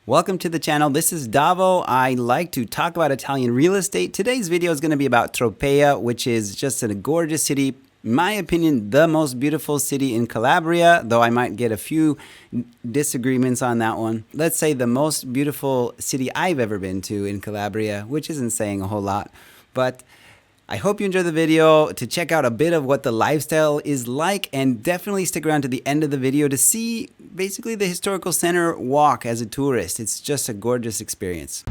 Welcome to the channel. This is Davo. I like to talk about Italian real estate. Today's video is going to be about Tropea, which is just a gorgeous city. In my opinion, the most beautiful city in Calabria, though I might get a few disagreements on that one. Let's say the most beautiful city I've ever been to in Calabria, which isn't saying a whole lot, but I hope you enjoy the video to check out a bit of what the lifestyle is like, and definitely stick around to the end of the video to see basically the historical center walk as a tourist. It's just a gorgeous experience.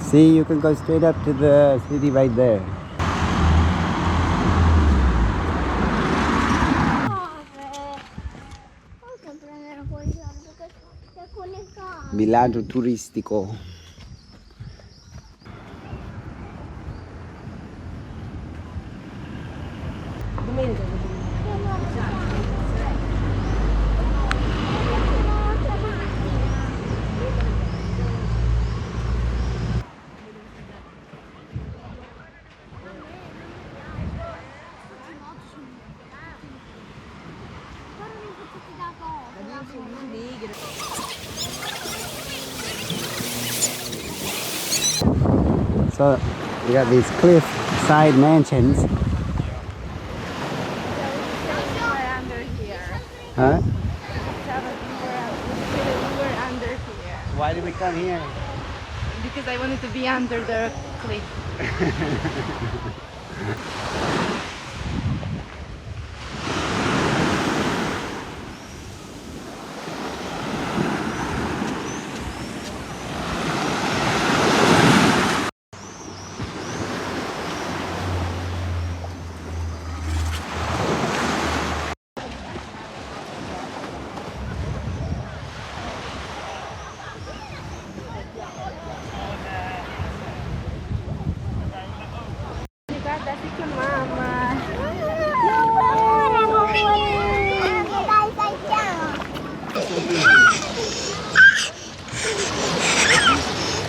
See, you can go straight up to the city right there. Villaggio turistico. So we got these cliff side mansions. Huh? Why did we come here? Because I wanted to be under the cliff.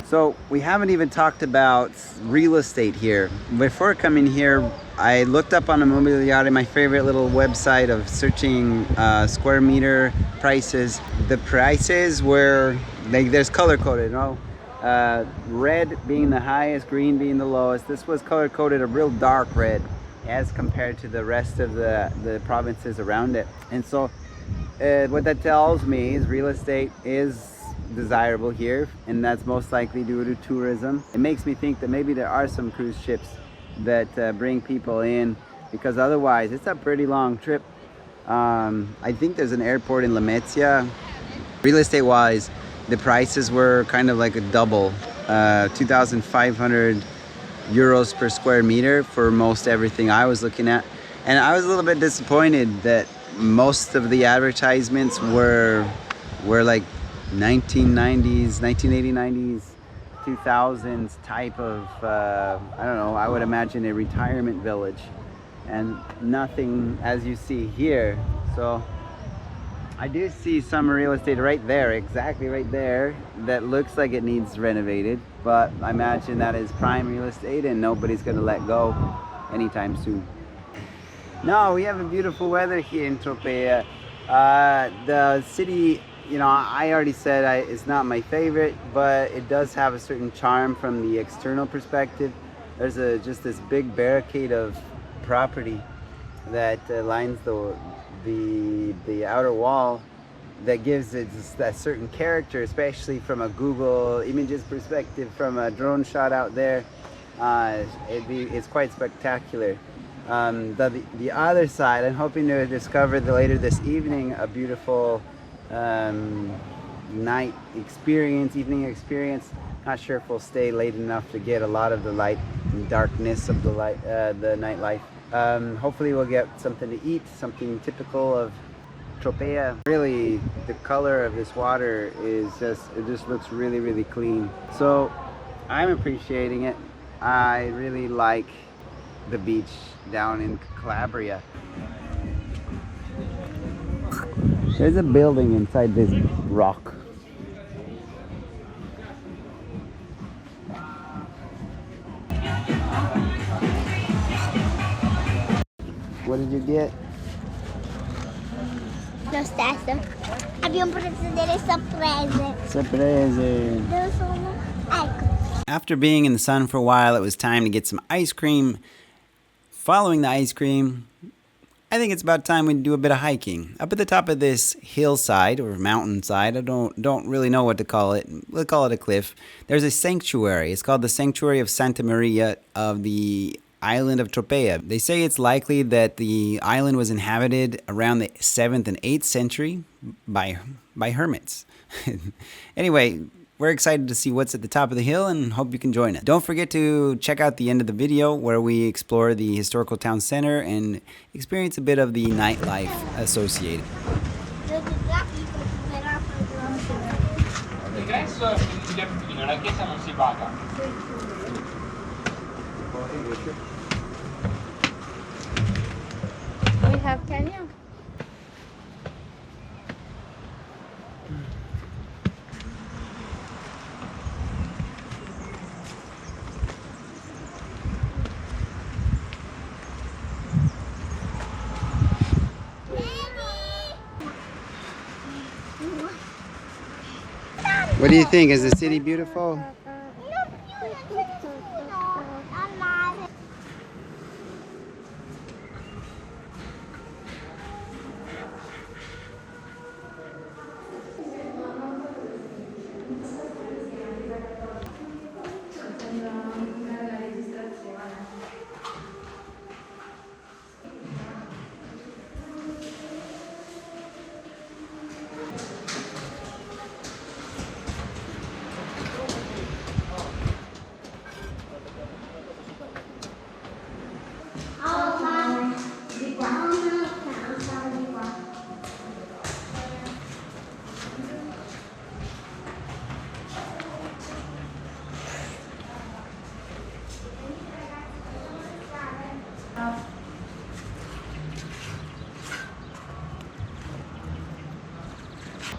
So we haven't even talked about real estate here. Before coming here, I looked up on Immobiliare, my favorite little website of searching square meter prices. The prices were, like, there's color coded, no? Red being the highest, green being the lowest. This was color coded a real dark red as compared to the rest of the provinces around it. And so what that tells me is real estate is desirable here, and that's most likely due to tourism. It makes me think that maybe there are some cruise ships that bring people in, because otherwise it's a pretty long trip. I think there's an airport in Lamezia. Real estate wise, the prices were kind of like a double, 2,500 euros per square meter for most everything I was looking at. And I was a little bit disappointed that most of the advertisements were like 1990s, 1980s, 90s, 2000s type of, I don't know, I would imagine a retirement village, and nothing as you see here. So I do see some real estate right there, exactly right there, that looks like it needs renovated, but I imagine that is prime real estate and nobody's going to let go anytime soon. No, we have a beautiful weather here in Tropea. The city, you know, I already said it's not my favorite, but it does have a certain charm from the external perspective. There's just this big barricade of property that lines the outer wall that gives it that certain character, especially from a Google Images perspective, from a drone shot out there. It's quite spectacular. The other side, I'm hoping to discover later this evening a beautiful evening experience. Not sure if we'll stay late enough to get a lot of the light and darkness of the nightlife. Hopefully we'll get something to eat, something typical of Tropea. Really, the color of this water is it just looks really, really clean. So I'm appreciating it. I really like the beach down in Calabria. There's a building inside this rock. What did you get? Lo stesso. Abbiamo preso delle sorprese. Surprise! Dove sono? Ecco. After being in the sun for a while, it was time to get some ice cream. Following the ice cream, I think it's about time we do a bit of hiking. Up at the top of this hillside or mountainside, I don't really know what to call it. We'll call it a cliff. There's a sanctuary. It's called the Sanctuary of Santa Maria of the island of Tropea. They say it's likely that the island was inhabited around the 7th and 8th century by hermits. Anyway, we're excited to see what's at the top of the hill and hope you can join us. Don't forget to check out the end of the video where we explore the historical town center and experience a bit of the nightlife associated. L'ingresso è bigliettino, la chiesa non si paga. We have Kenya. What do you think? Is the city beautiful?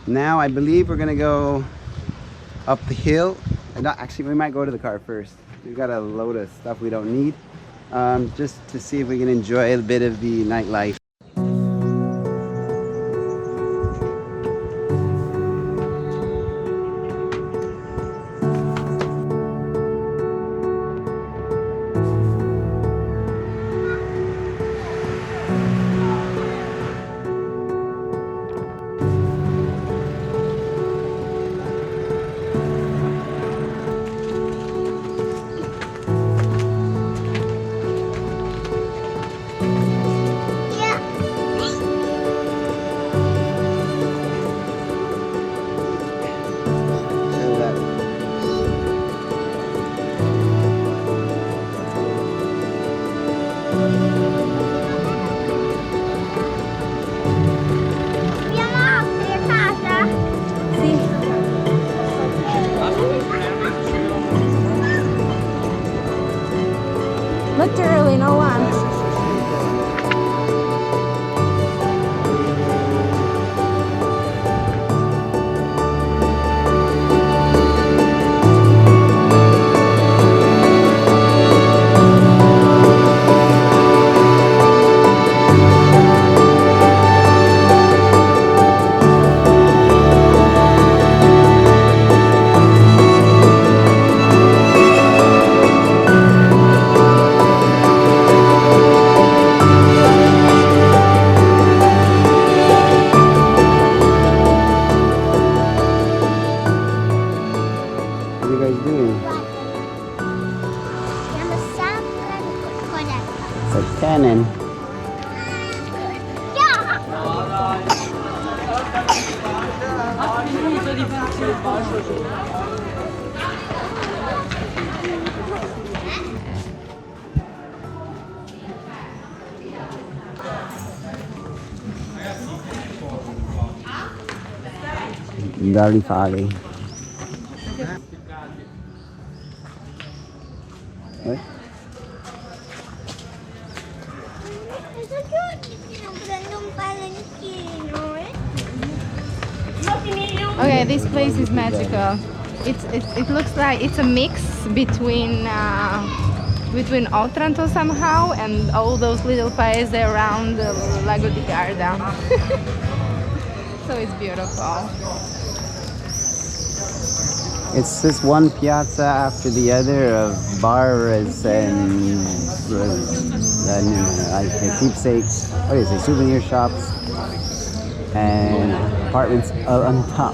Now I believe we're gonna go up the hill. Actually, we might go to the car first. We've got a load of stuff we don't need, just to see if we can enjoy a bit of the nightlife. Literally no one. What are you guys doing? Siamo sempre con It's a cannon. Dari fare. What? so cute. Prendo un palanchino, eh? Okay, this place is magical. It looks like it's a mix between Otranto somehow and all those little paesi around the Lago di Garda. So it's beautiful. It's just one piazza after the other of bars and keepsakes, what is it, souvenir shops and apartments on top.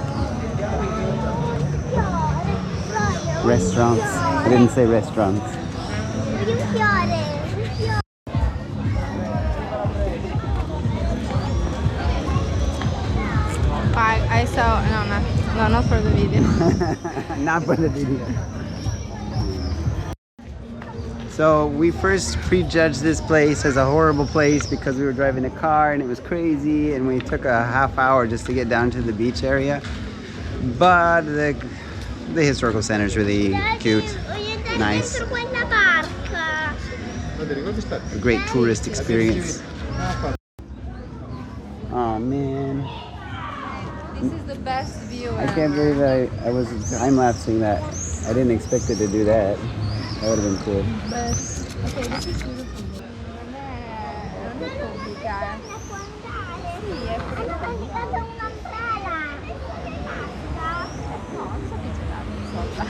Restaurants. I didn't say restaurants. I saw no, not for the video. Not for the video. So we first prejudged this place as a horrible place because we were driving a car and it was crazy and we took a half hour just to get down to the beach area. But the historical center is really cute, nice. A great tourist experience. Oh man. This is the best view I can't believe I was time-lapsing that. I didn't expect it to do that. That would have been cool. But, okay, this is beautiful. Non è pubblica. Sì, è pubblica. No, non so che ce l'hanno sopra.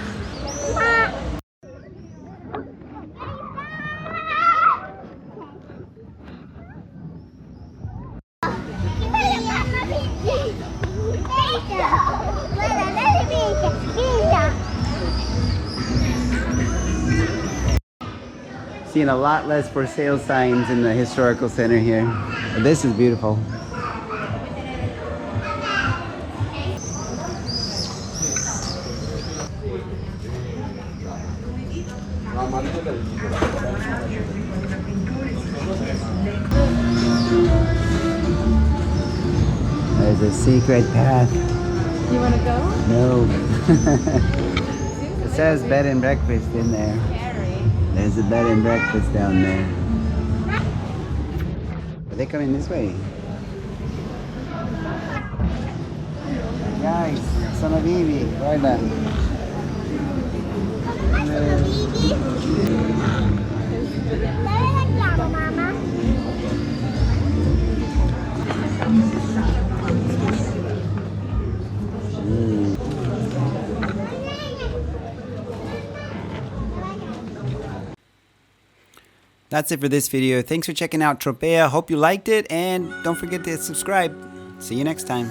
Seeing a lot less for sale signs in the historical center here. But this is beautiful. There's a secret path. You want to go? No. It says bed and breakfast in there. There's a bed and breakfast down there. Are they coming this way? Guys, sono vivi, guarda. That's it for this video. Thanks for checking out Tropea. Hope you liked it and don't forget to subscribe. See you next time.